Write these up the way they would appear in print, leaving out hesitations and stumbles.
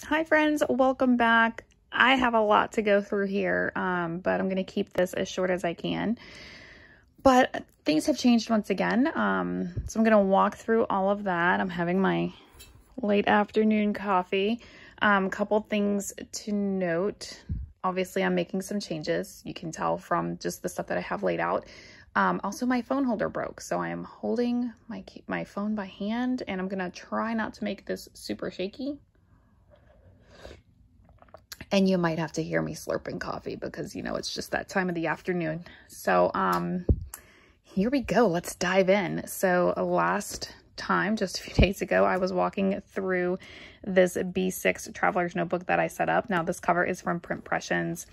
Hi friends, welcome back. I have a lot to go through here, but I'm going to keep this as short as I can. But things have changed once again, so I'm going to walk through all of that. I'm having my late afternoon coffee. Couple things to note. Obviously, I'm making some changes. You can tell from just the stuff that I have laid out. Also, my phone holder broke, so I am holding my phone by hand, and I'm going to try not to make this super shaky. And you might have to hear me slurping coffee because, you know, it's just that time of the afternoon. So, here we go. Let's dive in. So last time, just a few days ago, I was walking through this B6 Traveler's Notebook that I set up. Now, this cover is from Printpressions.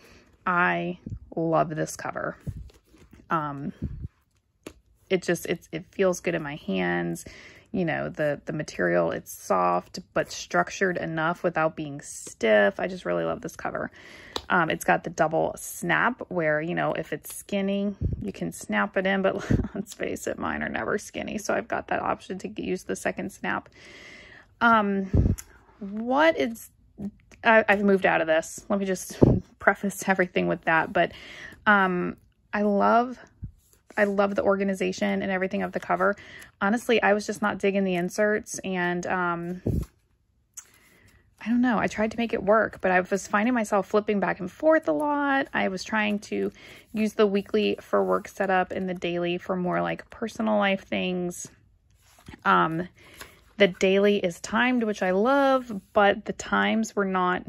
I love this cover. It feels good in my hands. You know, the material, it's soft, but structured enough without being stiff. I just really love this cover. It's got the double snap where, you know, if it's skinny, you can snap it in, but let's face it, mine are never skinny. So I've got that option to use the second snap. I've moved out of this. Let me just preface everything with that. But I love the organization and everything of the cover. Honestly, I was just not digging the inserts, and I don't know. I tried to make it work, but I was finding myself flipping back and forth a lot. I was trying to use the weekly for work setup and the daily for more like personal life things. The daily is timed, which I love, but the times were not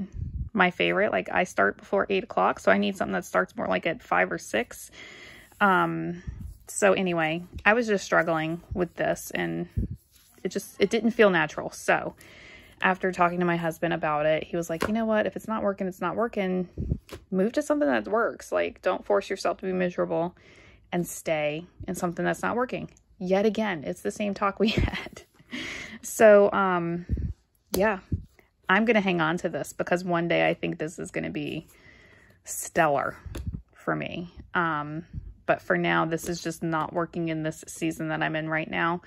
my favorite. Like, I start before 8 o'clock, so I need something that starts more like at 5 or 6. So anyway, I was just struggling with this, and it didn't feel natural. So after talking to my husband about it, he was like, you know what, if it's not working, it's not working. Move to something that works. Like, don't force yourself to be miserable and stay in something that's not working. Yet again, it's the same talk we had. So, yeah, I'm going to hang on to this because one day I think this is going to be stellar for me. But for now, this is just not working in this season that I'm in right now.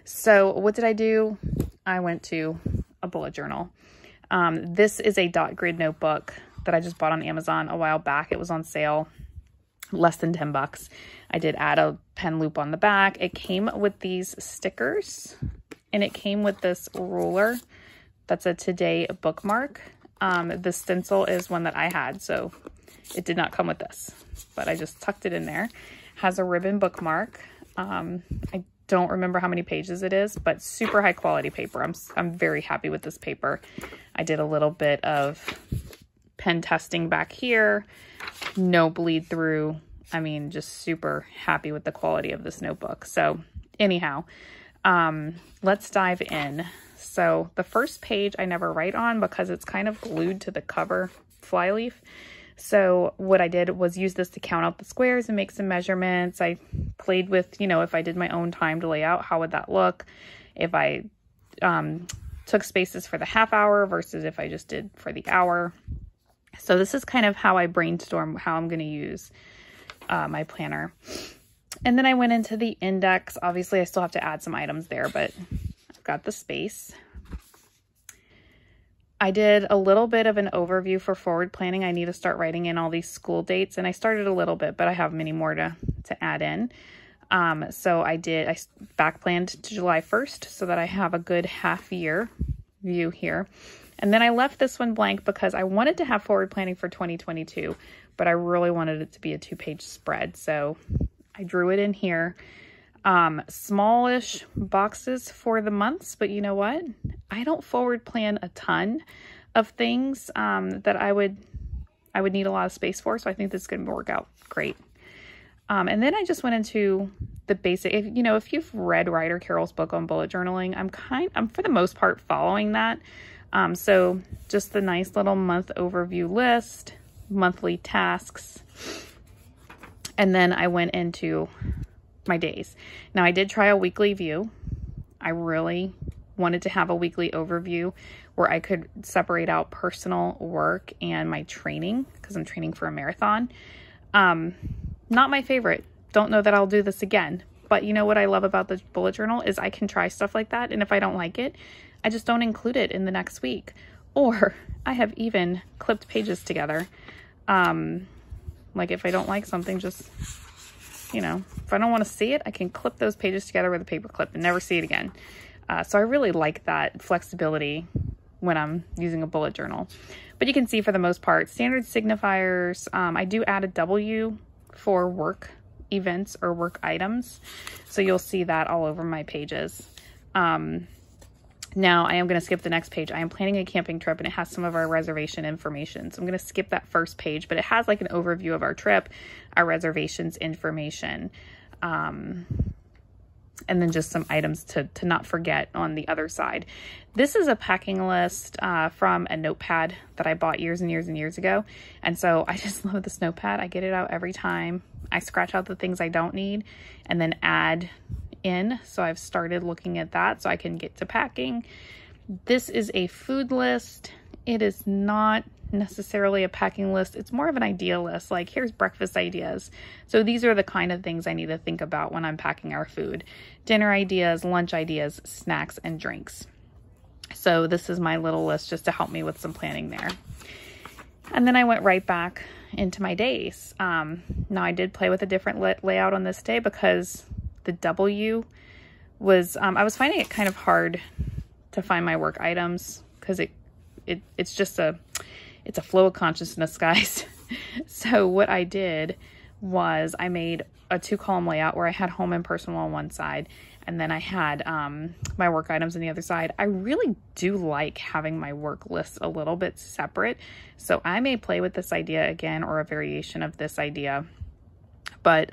So what did I do? I went to a bullet journal. This is a dot grid notebook that I just bought on Amazon a while back. It was on sale, less than 10 bucks. I did add a pen loop on the back. It came with these stickers, and it came with this ruler. That's a today bookmark. The stencil is one that I had, so it did not come with this, but I just tucked it in there. Has a ribbon bookmark. I don't remember how many pages it is, but super high quality paper. I'm very happy with this paper. I did a little bit of pen testing back here. No bleed through. I mean, just super happy with the quality of this notebook. So anyhow, let's dive in. So the first page I never write on because it's kind of glued to the cover flyleaf. So what I did was use this to count out the squares and make some measurements. I played with, you know, if I did my own timed layout, how would that look? If I took spaces for the half hour versus if I just did for the hour. So this is kind of how I brainstorm how I'm going to use my planner. And then I went into the index. Obviously, I still have to add some items there, but I've got the space. I did a little bit of an overview for forward planning. I need to start writing in all these school dates, and I started a little bit, but I have many more to add in. So I back planned to July 1st so that I have a good half year view here. And then I left this one blank because I wanted to have forward planning for 2022, but I really wanted it to be a 2-page spread. So I drew it in here. Smallish boxes for the months, but you know what? I don't forward plan a ton of things that I would need a lot of space for, so I think this is going to work out great. And then I just went into the basic. If you've read Ryder Carroll's book on bullet journaling, I'm for the most part following that. So just the nice little month overview list, monthly tasks, and then I went into my days. Now I did try a weekly view. I really wanted to have a weekly overview where I could separate out personal work and my training because I'm training for a marathon. Not my favorite. Don't know that I'll do this again, but you know what I love about the bullet journal is I can try stuff like that. And if I don't like it, I just don't include it in the next week. Or I have even clipped pages together. Like if I don't like something, just, you know, if I don't want to see it, I can clip those pages together with a paper clip and never see it again. So I really like that flexibility when I'm using a bullet journal. But you can see for the most part, standard signifiers, I do add a W for work events or work items. So you'll see that all over my pages. Now I am going to skip the next page. I am planning a camping trip and it has some of our reservation information. So I'm going to skip that first page, but it has like an overview of our trip, our reservations information, and then just some items to not forget on the other side. This is a packing list from a notepad that I bought years and years and years ago. And so I just love this notepad. I get it out every time. I scratch out the things I don't need and then add in. So I've started looking at that so I can get to packing. This is a food list. It is not necessarily a packing list. It's more of an idea list. Like, here's breakfast ideas. So these are the kind of things I need to think about when I'm packing our food. Dinner ideas, lunch ideas, snacks, and drinks. So this is my little list just to help me with some planning there. And then I went right back into my days. Now I did play with a different layout on this day because the W was, I was finding it kind of hard to find my work items because it's just it's a flow of consciousness, guys. So what I did was I made a 2-column layout where I had home and personal on one side, and then I had my work items on the other side. I really do like having my work lists a little bit separate. So I may play with this idea again, or a variation of this idea. But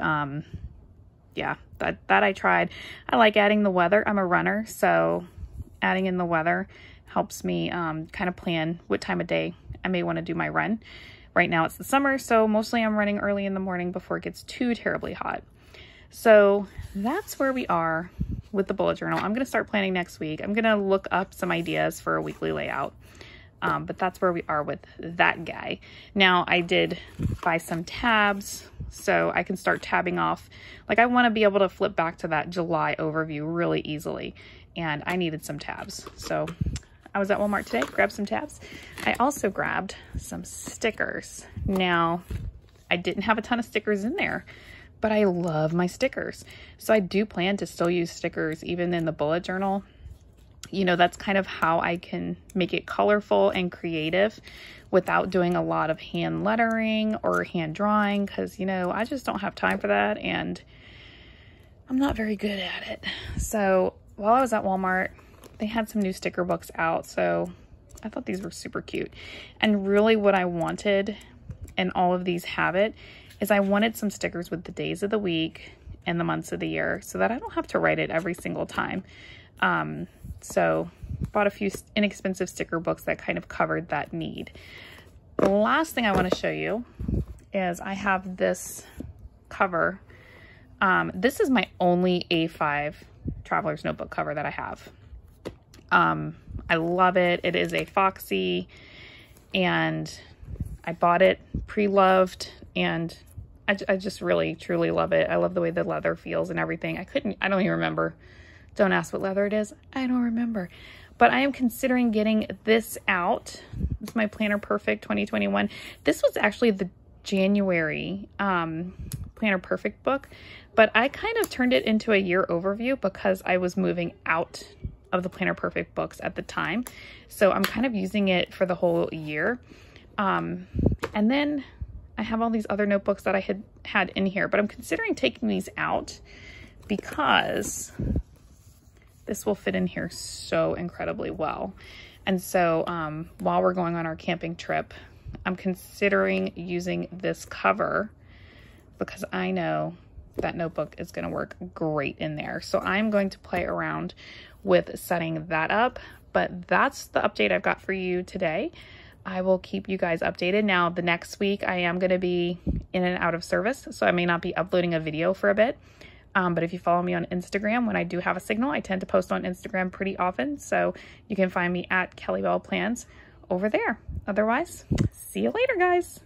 yeah, that I tried. I like adding the weather. I'm a runner, so adding in the weather helps me kind of plan what time of day I may want to do my run. Right now it's the summer, so mostly I'm running early in the morning before it gets too terribly hot. So that's where we are with the bullet journal. I'm going to start planning next week. I'm going to look up some ideas for a weekly layout. But that's where we are with that guy. Now I did buy some tabs so I can start tabbing off. Like, I want to be able to flip back to that July overview really easily, and I needed some tabs. So I was at Walmart today, grabbed some tabs. I also grabbed some stickers. Now, I didn't have a ton of stickers in there, but I love my stickers. So I do plan to still use stickers even in the bullet journal. You know, that's kind of how I can make it colorful and creative without doing a lot of hand lettering or hand drawing, because, you know, I just don't have time for that and I'm not very good at it. So while I was at Walmart, they had some new sticker books out, so I thought these were super cute. And really what I wanted, and all of these have it, is I wanted some stickers with the days of the week and the months of the year so that I don't have to write it every single time. So bought a few inexpensive sticker books that kind of covered that need. The last thing I want to show you is I have this cover. This is my only A5 Traveler's Notebook cover that I have. I love it. It is a Foxy, and I bought it pre-loved, and I just really, truly love it. I love the way the leather feels and everything. I don't even remember. Don't ask what leather it is. I don't remember. But I am considering getting this out. It's my Planner Perfect 2021. This was actually the January Planner Perfect book, but I kind of turned it into a year overview because I was moving out of the Planner Perfect books at the time. So I'm kind of using it for the whole year. And then I have all these other notebooks that I had in here, but I'm considering taking these out because this will fit in here so incredibly well. And so while we're going on our camping trip, I'm considering using this cover because I know that notebook is going to work great in there. So I'm going to play around with setting that up, but that's the update I've got for you today. I will keep you guys updated. Now, the next week I am going to be in and out of service, so I may not be uploading a video for a bit. But if you follow me on Instagram, when I do have a signal, I tend to post on Instagram pretty often. So you can find me at Kelly Bell Plans over there. Otherwise, see you later, guys.